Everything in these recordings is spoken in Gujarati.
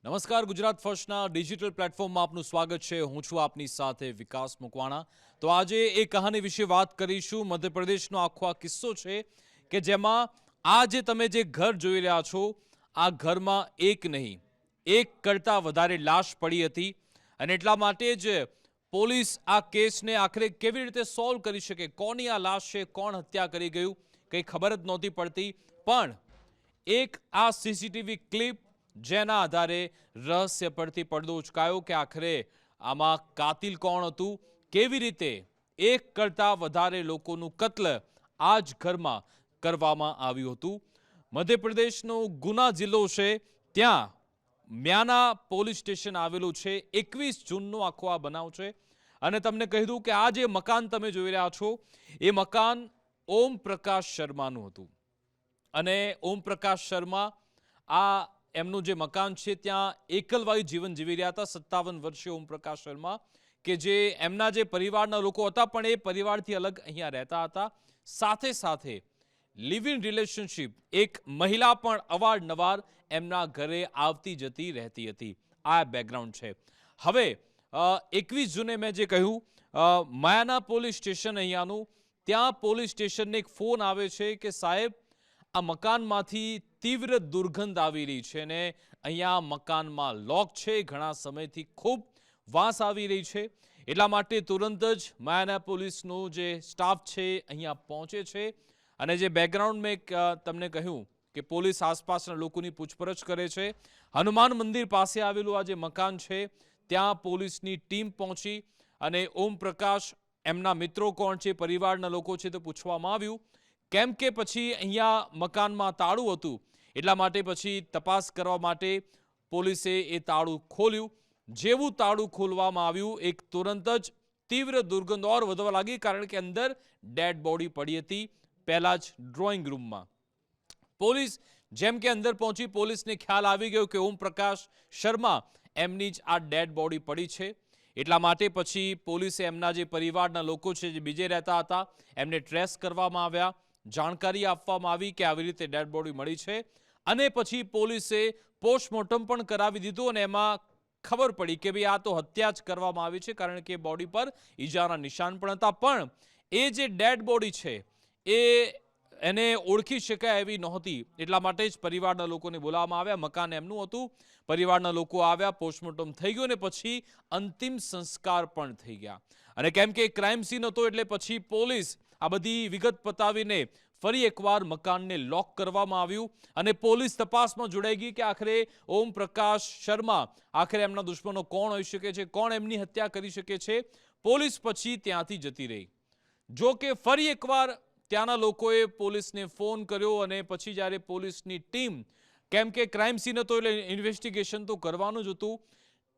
નમસ્કાર, ગુજરાત ફર્સ્ટના ડિજિટલ પ્લેટફોર્મમાં આપનું સ્વાગત છે। હું છું આપની સાથે વિકાસ મકવાણા। તો આજે એ કહાની વિશે વાત કરીશું। મધ્યપ્રદેશનો આખો આ કિસ્સો છે કે જેમાં આ જે તમે જે ઘર જોઈ રહ્યા છો, આ ઘરમાં એક નહીં, એક કરતાં વધારે લાશ પડી હતી અને એટલા માટે જ પોલીસ આ કેસને આખરે કેવી રીતે સોલ્વ કરી શકે, કોની આ લાશ છે, કોણ હત્યા કરી ગયું, કંઈ ખબર જ નહોતી પડતી। પણ એક આ સીસીટીવી ક્લિપ જેના આધારે રહસ્ય પરથી પડદો ઉચકાયો કે આખરે આમાં કાતિલ કોણ હતું, કેવી રીતે એક કરતાં વધારે લોકોનું કત્લ આ જ ઘરમાં કરવામાં આવ્યું હતું। મધ્યપ્રદેશનો ગુના જિલ્લો છે, ત્યાં म्याना પોલીસ સ્ટેશન આવેલું છે। 21 જૂનનો આખો આ બનાવ છે અને તમને કહી દઉં કે આ જે મકાન તમે જોઈ રહ્યા છો એ મકાન ઓમ પ્રકાશ શર્માનું હતું અને ઓમ પ્રકાશ શર્મા આ એમનું જે મકાન છે ત્યાં એકલવાયુ જીવન જીવી રહ્યા હતા। 57 વર્ષીય ઓમ પ્રકાશ શર્મા કે જે એમના જે પરિવારના લોકો હતા પણ એ પરિવારથી અલગ અહીંયા રહેતા હતા। સાથે સાથે लिव इन रिलेशनशिप एक महिला पण अवारनवार एमना घरे आवती जती रहती हती। आ बेकग्राउंड छे। हवे 21 जूने मैं जे कहूं म्याना पोलीस स्टेशन अहींयानुं, त्यां पोलीस स्टेशन ने एक फोन आवे छे के साहेब आ मकानमांथी तीव्र दुर्गंध आवी रही छे ने अहींया मकानमां लॉक छे, घणा समयथी खूब वास आवी रही छे, એટલા માટે तुरंत ज म्याना पोलीसनो जे स्टाफ छे अहींया पहोंचे छे અને જે બેકગ્રાઉન્ડ મેં તમને કહ્યું કે પોલીસ આસપાસના લોકોની પૂછપરછ કરે છે। હનુમાન મંદિર પાસે આવેલું આ જે મકાન છે ત્યાં પોલીસની ટીમ પહોંચી અને ઓમ પ્રકાશ એમના મિત્રો કોણ છે, પરિવારના લોકો છે તો પૂછવામાં આવ્યું, કેમ કે પછી અહીંયા મકાનમાં તાળું હતું એટલા માટે પછી તપાસ કરવા માટે પોલીસે એ તાળું ખોલ્યું। જેવું તાળું ખોલવામાં આવ્યું એક तुरंत જ तीव्र दुर्गंध और વધવા લાગી, કારણ કે અંદર ડેડ બોડી પડી હતી पहला ज ड्रॉइंग रूम में। पोलीस जेम के अंदर पहुंची, पोलीस ने ख्याल आवी गयो कि ओम प्रकाश शर्मा एमनी ज आ डेड बॉडी पड़ी छे। એટલા માટે પછી પોલીસે એમના જે પરિવારના લોકો છે જે બીજે રહેતા હતા એમને ટ્રેસ કરવામાં આવ્યા, જાણકારી આપવામાં આવી કે આવી રીતે ડેડ બોડી મળી છે અને પછી પોલીસે પોસ્ટમોર્ટમ પણ કરાવી દીધું અને એમાં ખબર પડી કે ભાઈ આ તો હત્યા જ કરવામાં આવી છે, કારણ કે બોડી પર ઈજાના નિશાન પણ હતા। પણ એ જે ડેડ બોડી છે એને ઓળખી શકાય એવી નહોતી, એટલા માટે જ પરિવારના લોકોને બોલાવવામાં આવ્યા। મકાન એમનું હતું, પરિવારના લોકો આવ્યા, પોસ્ટમોર્ટમ થઈ ગયું અને પછી અંતિમ સંસ્કાર પણ થઈ ગયા। અને કેમ કે ક્રાઇમ સીન હતો એટલે પછી પોલીસ આ બધી વિગત પતાવીને ફરી એકવાર મકાનને લોક કરવામાં આવ્યું અને પોલીસ તપાસમાં જોડાઈ ગઈ કે આખરે ઓમ પ્રકાશ શર્મા આખરે એમના દુશ્મનો કોણ હોઈ શકે છે, કોણ એમની હત્યા કરી શકે છે। પોલીસ પછી ત્યાંથી જતી રહી। જો કે ફરી એકવાર ત્યાંના લોકોએ પોલીસને ફોન કર્યો અને પછી જ્યારે પોલીસની ટીમ, કેમ કે ક્રાઇમ સીન હતો એટલે ઇન્વેસ્ટિગેશન તો કરવાનું જ હતું,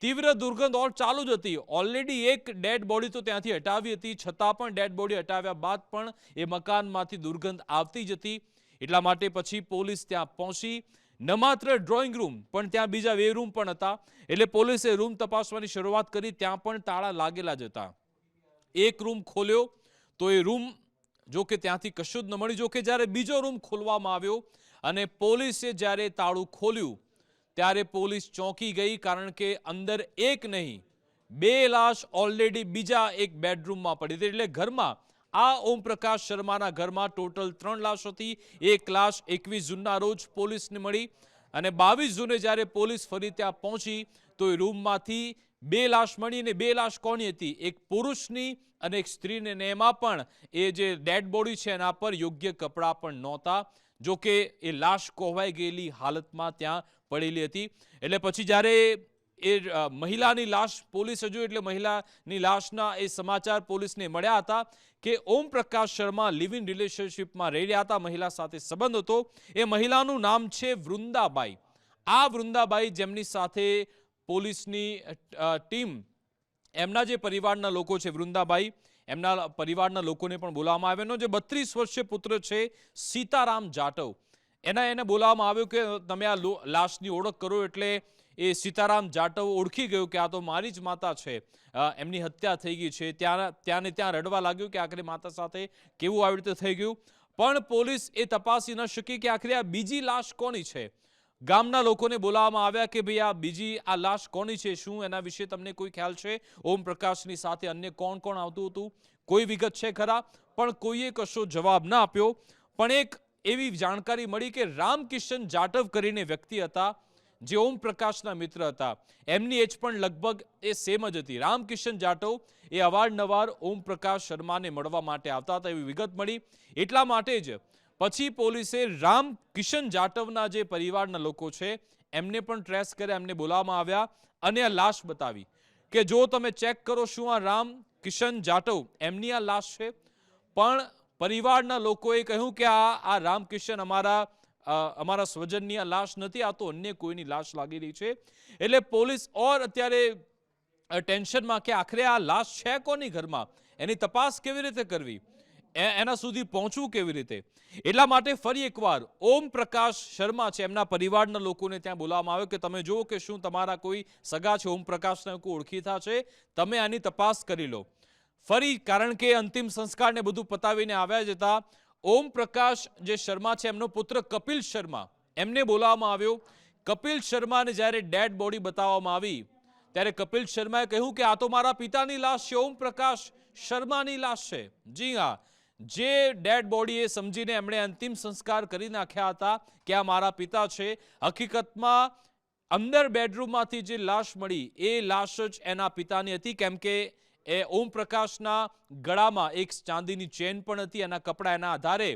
तीव्र दुर्गंध और चालू ज हती। ऑलरेडी एक डेड बॉडी तो त्यांथी हटावी हती, छतां पण डेड बॉडी हटाव्या बाद पण ए मकानमांथी दुर्गंध आवती ज हती। એટલા માટે પછી પોલીસ ત્યાં પહોંચી। ન માત્ર ડ્રોઈંગ રૂમ પણ ત્યાં બીજા 2 રૂમ પણ હતા, એટલે પોલીસે રૂમ તપાસવાની શરૂઆત કરી। ત્યાં પણ તાળા लागेला ज હતા। એક રૂમ ખોલ્યો તો એ રૂમ જો કે ત્યાંથી કશું જ ન મળી। જો કે જ્યારે બીજો રૂમ ખોલવામાં આવ્યો અને પોલીસે જ્યારે તાળું ખોલ્યું ત્યારે પોલીસ ચોંકી ગઈ, કારણ કે અંદર એક નહીં 2 લાશ ઓલરેડી બીજા એક બેડરૂમમાં પડી હતી। એટલે ઘરમાં આ ઓમ પ્રકાશ શર્માના ઘરમાં ટોટલ 3 લાશ હતી। એક લાશ 21 જૂનના રોજ પોલીસને મળી અને 22 જૂને જ્યારે પોલીસ ફરી ત્યાં પહોંચી તો એ રૂમમાંથી 2 લાશ મળી અને 2 લાશ કોની હતી, એક પુરુષની અને એક સ્ત્રીને। એમાં પણ એ જે ડેડ બોડી છે એના પર યોગ્ય કપડાં પણ નહોતા, જો કે એ લાશ કોહવાઈ ગયેલી હાલતમાં ત્યાં પડેલી હતી। એટલે પછી જ્યારે એ મહિલાની લાશ પોલીસે જોઈ એટલે મહિલાની લાશના એ સમાચાર પોલીસને મળ્યા હતા કે ઓમ પ્રકાશ શર્મા લિવ ઇન રિલેશનશિપમાં રહી રહ્યા હતા, મહિલા સાથે સંબંધ હતો। એ મહિલાનું નામ છે વૃંદાબાઈ। આ વૃંદાબાઈ જેમની સાથે પોલીસની ટીમ એમના જે પરિવારના લોકો છે, વૃંદાબાઈ એમના પરિવારના લોકોને પણ બોલાવવામાં આવ્યા। એનો જે 32 વર્ષીય પુત્ર છે સીતારામ જાટવ, એને બોલાવવામાં આવ્યો કે તમે આ લાશની ઓળખ કરો। એટલે એ સીતારામ જાટવ ઓળખી ગયો કે આ તો મારી જ માતા છે, એમની હત્યા થઈ ગઈ છે। ત્યાંને ત્યાં રડવા લાગ્યો કે આખરે માતા સાથે કેવું આવી રીતે થઈ ગયું। પણ પોલીસ એ તપાસી ન શકી કે આખરે આ બીજી લાશ કોની છે। ગામના લોકોને બોલાવવામાં આવ્યા કે ભાઈ આ બીજી આ લાશ કોની છે, શું એના વિશે તમને કોઈ ખ્યાલ છે? ઓમ પ્રકાશની સાથે અન્ય કોણ કોણ આવતું હતું, કોઈ વિગત છે ખરા? પણ કોઈએ કશો જવાબ ના આપ્યો. પણ એક એવી જાણકારી મળી કે રામકિશન જાટવ કરીને વ્યક્તિ હતા જે ઓમ પ્રકાશના મિત્ર હતા. એમની એજ પણ લગભગ એ સેમ જ હતી. રામકિશન જાટવ એ અવારનવાર ઓમ પ્રકાશ શર્માને મળવા માટે આવતા હતા એવી વિગત મળી. એટલા માટે જ પછી પોલીસે રામકિશન જાટવના જે પરિવારના લોકો છે એમને પણ ટ્રેસ કર્યા, એમને બોલાવવામાં આવ્યા અને આ લાશ બતાવી કે જો તમે ચેક કરો શું આ રામકિશન જાટવ એમની આ લાશ છે. પણ પરિવારના લોકોએ કહ્યું કે આ રામકિશન અમારા સ્વજનની આ લાશ નથી, આ તો અન્ય કોઈની લાશ લાગી રહી છે. એટલે પોલીસ અત્યારે ટેન્શનમાં કે આખરે આ લાશ છે કોની ઘરમાં, એની તપાસ કેવી રીતે કરવી, એના સુધી પહોંચવું કેવી રીતે. એટલા માટે ફરી એકવાર ઓમ પ્રકાશ શર્મા છે એમના પરિવારના લોકોને ત્યાં બોલાવવામાં આવ્યો કે તમે જુઓ કે શું તમારા કોઈ સગા છે, ઓમ પ્રકાશના કોઈ ઓળખીતા છે, તમે આની તપાસ કરી લો. ફરી કારણ કે અંતિમ સંસ્કારને બધું પતાવીને આવ્યા જતા ઓમ પ્રકાશ જે શર્મા છે એમનો પુત્ર કપિલ શર્મા એમને બોલાવવામાં આવ્યો. કપિલ શર્માને જ્યારે ડેડ બોડી બતાવવામાં આવી ત્યારે કપિલ શર્માએ કહ્યું કે આ તો મારા પિતાની લાશ છે, ઓમ પ્રકાશ શર્માની લાશ છે. જી હા, જે ડેડ બોડી એ સમજીને એમણે અંતિમ સંસ્કાર કરી નાખ્યા હતા કે આ મારા પિતા છે. હકીકતમાં અંદર બેડરૂમમાંથી જે લાશ મળી એ લાશ જ એના પિતાની હતી, કેમ કે ઓમ પ્રકાશના ગળામાં એક ચાંદીની ચેન પણ હતી. એના કપડા એના આધારે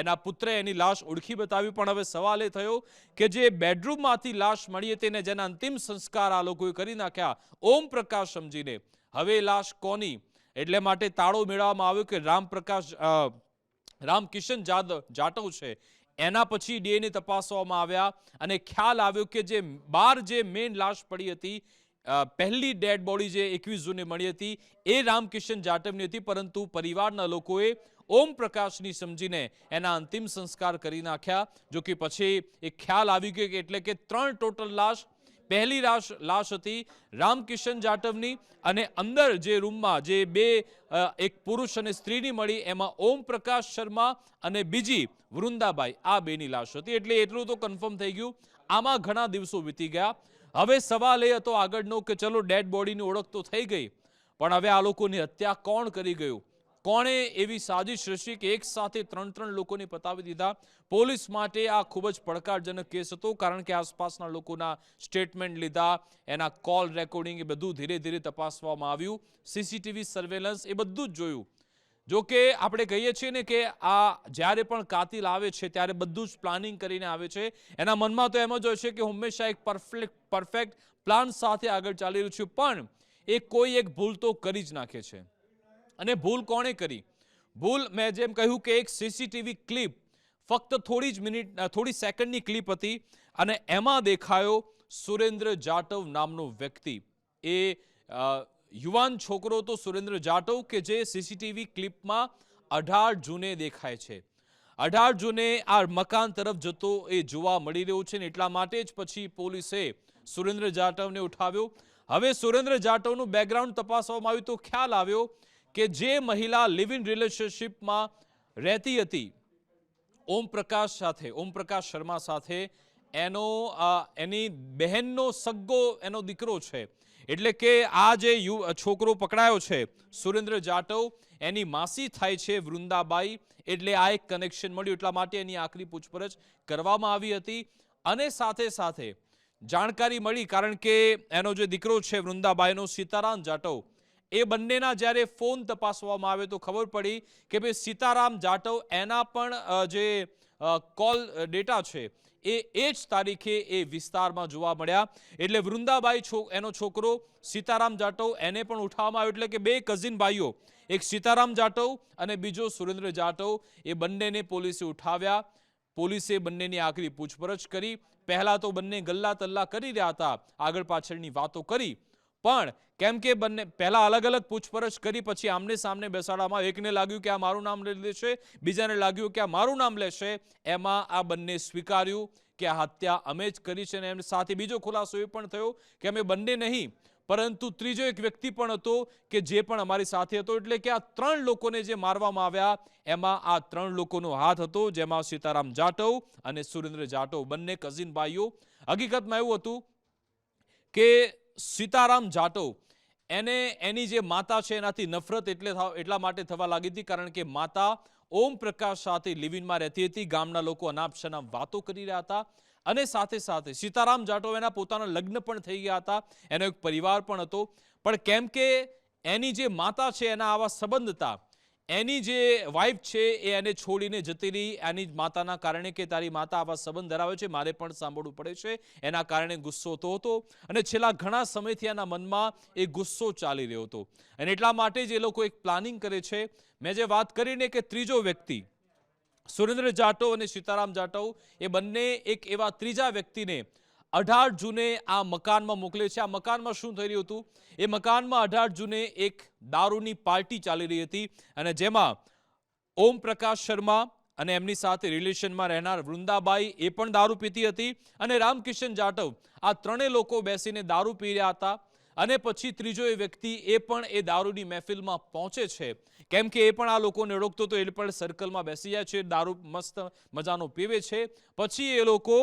એના પુત્રે એની લાશ ઓળખી બતાવી. પણ હવે સવાલ એ થયો કે જે બેડરૂમમાંથી લાશ મળી હતી ને જેના અંતિમ સંસ્કાર આ લોકોએ કરી નાખ્યા ઓમ પ્રકાશ સમજીને, હવે લાશ કોની? એટલે માટે તાળો મેળવવામાં આવ્યો કે રામકિશન જાટવ છે એના પછી DNA તપાસવામાં આવ્યા અને ખ્યાલ આવ્યો કે જે મેઇન લાશ પડી હતી, પહેલી ડેડ બોડી જે 21 જૂને મળી હતી એ રામકિશન જાટવની હતી. પરંતુ પરિવારના લોકોએ ઓમ પ્રકાશની સમજીને એના અંતિમ સંસ્કાર કરી નાખ્યા. જો કે પછી એક ખ્યાલ આવી ગયો કે એટલે કે 3 ટોટલ લાશ, પહેલી લાશ હતી રામકિશન જાટવની અને અંદર જે રૂમમાં જે એક પુરુષ અને સ્ત્રીની મળી એમાં ઓમ પ્રકાશ શર્મા અને બીજી વૃંદાબાઈ, આ બેની લાશ હતી. એટલે એટલું તો કન્ફર્મ થઈ ગયું. આમાં ઘણા દિવસો વીતી ગયા. હવે સવાલ એ હતો આગળનો કે ચલો ડેડ બોડીની ઓળખ તો થઈ ગઈ, પણ હવે આ લોકોની હત્યા કોણ કરી ગયું, કોણે એવી સાજિશ રચી કે એક સાથે 3 લોકોને પતાવી દીધા. પોલીસ માટે આ ખૂબ જ પડકારજનક કેસ હતો, કારણ કે આસપાસના લોકોના સ્ટેટમેન્ટ લીધા, એના કોલ રેકોર્ડિંગ એ બધું ધીરે ધીરે તપાસવામાં આવ્યું, CCTV સર્વેલન્સ એ બધું જ જોયું. જો કે આપણે કહીએ છીએ ને કે આ જ્યારે પણ કાતિલ આવે છે ત્યારે બધું જ પ્લાનિંગ કરીને આવે છે. એના મનમાં તો એમ જ હોય છે કે હંમેશા એક પરફેક્ટ પ્લાન સાથે આગળ ચાલી રહ્યું છે, પણ એ કોઈ એક ભૂલ તો કરી જ નાખે છે. અને ભૂલ કોણે કરી? ભૂલ મેં જેમ કહ્યું કે એક CCTV ક્લિપ, ફક્ત થોડી સેકન્ડની ક્લિપ હતી અને એમાં દેખાયો સુરેન્દ્ર જાટવ નામનો વ્યક્તિ. એ યુવાન છોકરો તો સુરેન્દ્ર જાટવ કે જે CCTV ક્લિપમાં 18 જૂને દેખાય છે. 18 જૂને આ મકાન તરફ જતો એ જોવા મળી રહ્યો છે ને એટલા માટે જ પછી પોલીસે સુરેન્દ્ર જાટવને ઉઠાવ્યો. હવે સુરેન્દ્ર જાટવનું બેકગ્રાઉન્ડ તપાસવામાં આવ્યું તો ખ્યાલ આવ્યો કે જે મહિલા લિવ ઇન રિલેશનશિપમાં રહેતી હતી ઓમ પ્રકાશ શર્મા સાથે, એની બહેનનો સગ્ગો એનો દીકરો છે. એટલે કે આ જે છોકરો પકડાયો છે સુરેન્દ્ર જાટવ, એની માસી થાય છે વૃંદાબાઈ. એટલે આ એક કનેક્શન મળ્યું, એટલા માટે એની આખરી પૂછપરછ કરવામાં આવી હતી. અને સાથે સાથે જાણકારી મળી, કારણ કે એનો જે દીકરો છે વૃંદાબાઈનો, સીતારામ જાટવ, એ બંનેના જ્યારે ફોન તપાસવામાં આવે તો ખબર પડી કે ભાઈ સીતારામ જાટવ એના પણ જે કોલ ડેટા છે એ જ તારીખે એ વિસ્તારમાં જોવા મળ્યા. એટલે વૃંદાબાઈ એનો છોકરો સીતારામ જાટવ એને પણ ઉઠાવવામાં આવ્યો. એટલે કે 2 કઝિન ભાઈઓ, એક સીતારામ જાટવ અને બીજો સુરેન્દ્ર જાટવ, એ બંનેને પોલીસે ઉઠાવ્યા. પોલીસે બંનેની આખરી પૂછપરછ કરી. પહેલા તો બંને ગલ્લા તલ્લા કરી રહ્યા હતા, આગળ પાછળની વાતો કરી, પણ કેમ કે બંને પહેલા અલગ અલગ પૂછપરછ કરી પછી આમને સામને બેસાડવામાં, એકને લાગ્યું કે આ મારું નામ લઈ લેશે, બીજાને લાગ્યું કે આ મારું નામ લેશે. એમાં આ બંને સ્વીકાર્યું કે આ હત્યા અમે જ કરી છે. અને એમની સાથે બીજો ખુલાસો એ પણ થયો કે અમે બંને નહીં, પરંતુ ત્રીજો એક વ્યક્તિ પણ હતો કે જે પણ અમારી સાથે હતો. એટલે કે આ 3 લોકોને જે મારવામાં આવ્યા એમાં આ 3 લોકોનો હાથ હતો, જેમાં સીતારામ જાટવ અને સુરેન્દ્ર જાટવ બંને કઝિન ભાઈઓ. હકીકતમાં એવું હતું કે સીતારામ જાટવ એને એની જે માતા છે એનાથી નફરત એટલા માટે થવા લાગી હતી કારણ કે માતા ઓમ પ્રકાશ સાથે લિવિનમાં રહેતી હતી. ગામના લોકો અનાપ-શનાપ વાતો કરી રહ્યા હતા અને સાથે સાથે સીતારામ જાટવ એના પોતાના લગ્ન પણ થઈ ગયા હતા, એનો એક પરિવાર પણ હતો. પણ કેમ કે એની જે માતા છે એના આવા સંબંધ હતા, એની જે વાઇફ છે એ એને છોડીને જતી રહી એની માતાના કારણે કે તારી માતા આવા સંબંધ ધરાવે છે, મારે પણ સાંભળવું પડે છે, એના કારણે ગુસ્સો થતો હતો અને છેલ્લા ઘણા સમયથી એના મનમાં એ ગુસ્સો ચાલી રહ્યો હતો. અને એટલા માટે જ એ લોકો એક પ્લાનિંગ કરે છે. મેં જે વાત કરીને કે ત્રીજો વ્યક્તિ સુરેન્દ્ર જાટવ અને સીતારામ જાટવ એ બંને એક એવા ત્રીજા વ્યક્તિને 18 જૂને આ મકાનમાં મોકલે છે. આ મકાનમાં શું થઈ રહ્યું હતું? એ મકાનમાં 18 જૂને એક દારૂની પાર્ટી ચાલી રહી હતી અને જેમાં ઓમ પ્રકાશ શર્મા અને એમની સાથે રિલેશનમાં રહેનાર વૃંદાબાઈ એ પણ દારૂ પીતી હતી અને રામકિશન જાટવ, આ ત્રણેય લોકો બેસીને દારૂ પી રહ્યા હતા. અને પછી ત્રીજો એ વ્યક્તિ એ પણ એ દારૂની મહેફિલમાં પહોંચે છે કેમ કે એ પણ આ લોકોને ઓળખતો તો એ પણ સર્કલમાં બેસી જાય છે, દારૂ મસ્ત મજાનો પીવે છે. પછી એ લોકો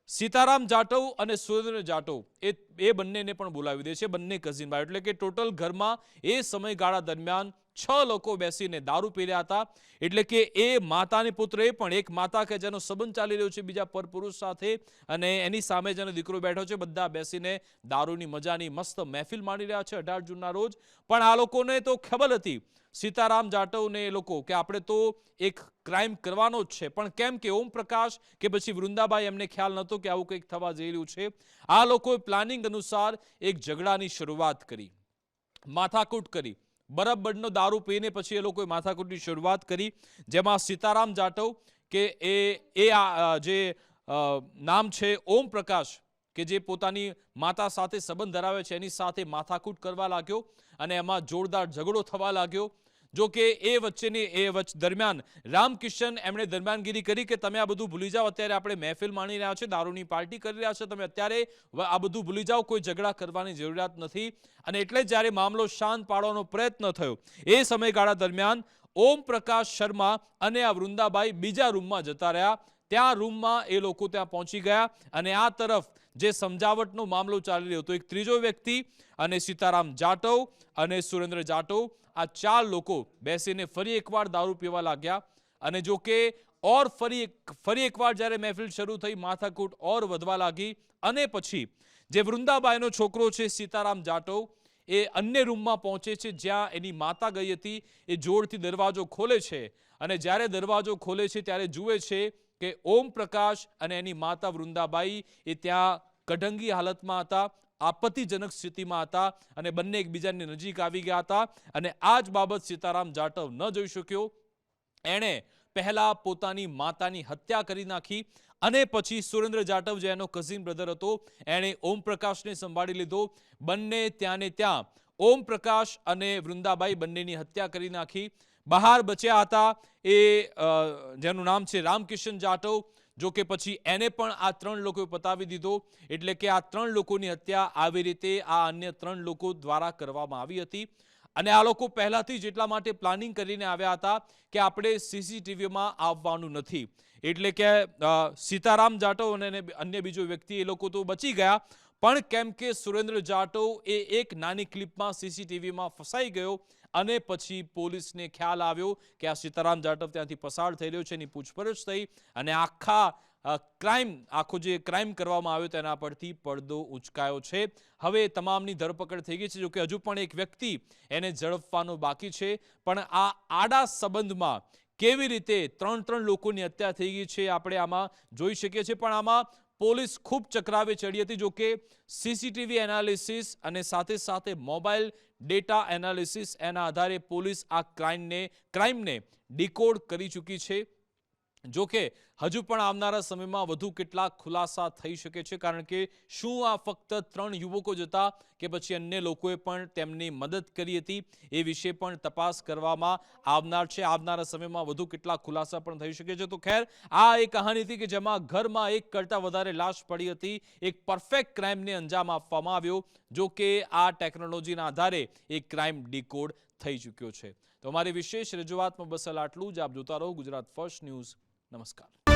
સીતારામ જાટવ અને સુરેન્દ્ર જાટવ એ બંનેને પણ બોલાવી દે છે, બંને કઝિન ભાઈ. એટલે કે ટોટલ ઘરમાં એ સમયગાળા દરમિયાન 6 લોકો બેસીને દારૂ પી રહ્યા હતા. એટલે કે એ માતાની પુત્ર એ પણ એક માતા કે જેનો સંબંધ ચાલી રહ્યો છે બીજા પરપુરુષ સાથે અને એની સામે જેનો દીકરો બેઠો છે, બધા બેસીને દારૂની મજાની મસ્ત મહેફિલ માણી રહ્યા છે 18 જૂનના રોજ. પણ આ લોકોને તો ખબર હતી સીતારામ જાટવને એ લોકો કે આપણે તો એક ક્રાઇમ કરવાનો જ છે. પણ કેમ કે ઓમ પ્રકાશ કે પછી વૃંદાબાઈ એમને ખ્યાલ નહોતો કે આવું કંઈક થવા જઈ રહ્યું છે. આ લોકોએ પ્લાનિંગ અનુસાર એક ઝઘડાની શરૂઆત કરી, માથાકૂટ કરી. બરાબરનો દારૂ પીને પછી એ લોકોએ માથાકૂટની શરૂઆત કરી જેમાં સીતારામ જાટવ કે જે નામ છે ઓમ પ્રકાશ કે જે પોતાની માતા સાથે સંબંધ ધરાવે છે એની સાથે માથાકૂટ કરવા લાગ્યો અને એમાં જોરદાર ઝઘડો થવા લાગ્યો. જો કે એ દરમિયાન રામકિશન એમણે દરમિયાનગીરી કરી કે તમે આ બધું ભૂલી જાઓ, અત્યારે આપણે મહેફિલ માણી રહ્યા છે, દારૂની પાર્ટી કરી રહ્યા છે, તમે અત્યારે આ બધું ભૂલી જાઓ, કોઈ ઝઘડા કરવાની જરૂરિયાત નથી. અને એટલે જ જ્યારે મામલો શાંત પાડવાનો પ્રયત્ન થયો એ સમયગાળા દરમિયાન ઓમ પ્રકાશ શર્મા અને આ વૃંદાબાઈ બીજા રૂમમાં જતા રહ્યા. ત્યાં રૂમમાં એ લોકો ત્યાં પહોંચી ગયા અને આ તરફ જે સમજાવટનો મામલો ચાલી રહ્યો હતો, એક ત્રીજો વ્યક્તિ અને સીતારામ જાટવ અને સુરેન્દ્ર જાટવ, આ 4 લોકો બેસીને ફરી એકવાર દારૂ પીવા લાગ્યા. અને જો કે ફરી એકવાર જ્યારે મહેફિલ શરૂ થઈ, માથાકૂટ ઓર વધવા લાગી અને પછી જે વૃંદાબાઈનો છોકરો છે સીતારામ જાટવ એ અન્ય રૂમમાં પહોંચે છે જ્યાં એની માતા ગઈ હતી. એ જોરથી દરવાજો ખોલે છે અને જ્યારે દરવાજો ખોલે છે ત્યારે જુએ છે કે ઓમ પ્રકાશ અને એની માતા વૃંદાબાઈ એ ત્યાં કઢંગી હાલતમાં હતા, આપત્તિજનક સ્થિતિમાં હતા અને બંને એકબીજાની નજીક આવી ગયા હતા. અને આ જ બાબત સીતારામ જાટવ ન જોઈ શક્યો. એણે પહેલા પોતાની માતાની હત્યા કરી નાખી અને પછી સુરેન્દ્ર જાટવ જે એનો કઝિન બ્રધર હતો એણે ઓમ પ્રકાશને સંભાળી લીધો. બંને ત્યાં ને ત્યાં ઓમ પ્રકાશ અને વૃંદાબાઈ બંનેની હત્યા કરી નાખી. બહાર બચ્યા હતા એ જેનું નામ છે રામકિશન જાટવ, જો કે પછી એને પણ આ 3 લોકોએ પતાવી દીધો. એટલે કે આ 3 લોકોની હત્યા આવી રીતે આ અન્ય 3 લોકો દ્વારા કરવામાં આવી હતી. અને આ લોકો પહેલાથી જ એટલા માટે પ્લાનિંગ કરીને આવ્યા હતા કે આપણે સીસીટીવીમાં આવવાનું નથી. એટલે કે સીતારામ જાટવ અને અન્ય બીજો વ્યક્તિ એ લોકો તો બચી ગયા, પણ કેમ કે સુરેન્દ્ર જાટવ એ એક નાની ક્લિપમાં સીસીટીવીમાં ફસાઈ ગયો અને પછી પોલીસને ખ્યાલ આવ્યો કે આ સીતારામ જાટવ ત્યાંથી પસાર થઈ રહ્યો છે, એની પૂછપરછ થઈ અને આખો જે ક્રાઇમ કરવામાં આવ્યો તેના પરથી પડદો ઉંચકાયો છે. હવે તમામની ધરપકડ થઈ ગઈ છે. જો કે હજુ પણ એક વ્યક્તિ એને ઝડપવાનો બાકી છે. પણ આ આડા સંબંધમાં કેવી રીતે 3 લોકોની હત્યા થઈ ગઈ છે આપણે આમાં જોઈ શકીએ છીએ. પણ આમાં પોલીસ ખૂબ ચક્રાવે ચડી હતી. જો કે સીસીટીવી એનાલિસિસ અને સાથે સાથે મોબાઈલ ડેટા એનાલિસિસ એના આધારે પોલીસ આ ક્રાઇમને ડીકોડ કરી ચૂકી છે. જો કે હજુ પણ આવનારા સમયમાં વધુ કેટલાક ખુલાસા થઈ શકે છે, કારણ કે શું આ ફક્ત 3 યુવકો જ હતા કે પછી અન્ય લોકોએ પણ તેમની મદદ કરી હતી એ વિશે પણ તપાસ કરવામાં આવનાર છે. આવનારા સમયમાં વધુ કેટલાક ખુલાસા પણ થઈ શકે છે. તો ખેર, આ એક કહાની હતી કે જેમાં ઘરમાં એક કરતાં વધારે લાશ પડી હતી. એક પરફેક્ટ ક્રાઇમને અંજામ આપવામાં આવ્યો. જો કે આ ટેકનોલોજીના આધારે એક ક્રાઇમ ડીકોડ થઈ ચૂક્યો છે. તો અમારી વિશેષ રજૂઆતમાં બસ આટલું જ. આપ જોતા રહો ગુજરાત ફર્સ્ટ ન્યૂઝ. નમસ્કાર.